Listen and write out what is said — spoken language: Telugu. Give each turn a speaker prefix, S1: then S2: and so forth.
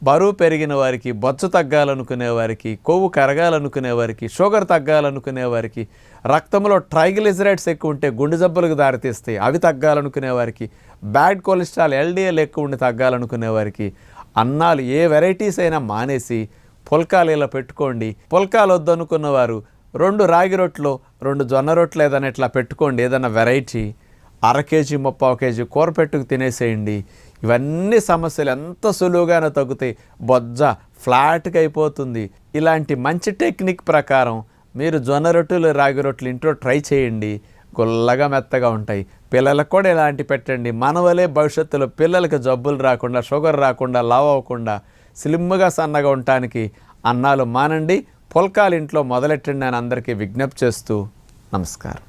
S1: బరువు పెరిగిన వారికి, బొచ్చు తగ్గాలనుకునే వారికి, కొవ్వు కరగాలనుకునే వారికి, షుగర్ తగ్గాలనుకునే వారికి, రక్తంలో ట్రైగ్లిజరైడ్స్ ఎక్కువ ఉంటే గుండె జబ్బులకు దారితీస్తాయి, అవి తగ్గాలనుకునే వారికి, బ్యాడ్ కొలెస్ట్రాల్ ఎల్డిఎల్ ఎక్కువ ఉండి తగ్గాలనుకునే వారికి అన్నాలు ఏ వెరైటీస్ అయినా మానేసి పుల్కాలు ఇలా పెట్టుకోండి. పుల్కాలు వద్దనుకున్న వారు 2 రాగి రొట్టెలు 2 జొన్న రొట్టెలు ఏదైనా ఇట్లా పెట్టుకోండి. ఏదైనా వెరైటీ 1/2 కేజీ 3/4 కేజీ కూర పెట్టుకు తినేసేయండి. ఇవన్నీ సమస్యలు ఎంత సులువుగానే తగ్గుతాయి. బొజ్జ ఫ్లాట్గా అయిపోతుంది. ఇలాంటి మంచి టెక్నిక్ ప్రకారం మీరు జొన్న రొట్టెలు రాగి రొట్టెలు ఇంట్లో ట్రై చేయండి. గుల్లగా మెత్తగా ఉంటాయి. పిల్లలకు కూడా ఇలాంటి పెట్టండి. మన వలే భవిష్యత్తులో పిల్లలకి జబ్బులు రాకుండా, షుగర్ రాకుండా, లావ్ అవ్వకుండా, స్లిమ్గా సన్నగా ఉండటానికి అన్నాలు మానండి. పుల్కాలు ఇంట్లో మొదలెట్టండి అని అందరికీ విజ్ఞప్తి చేస్తూ నమస్కారం.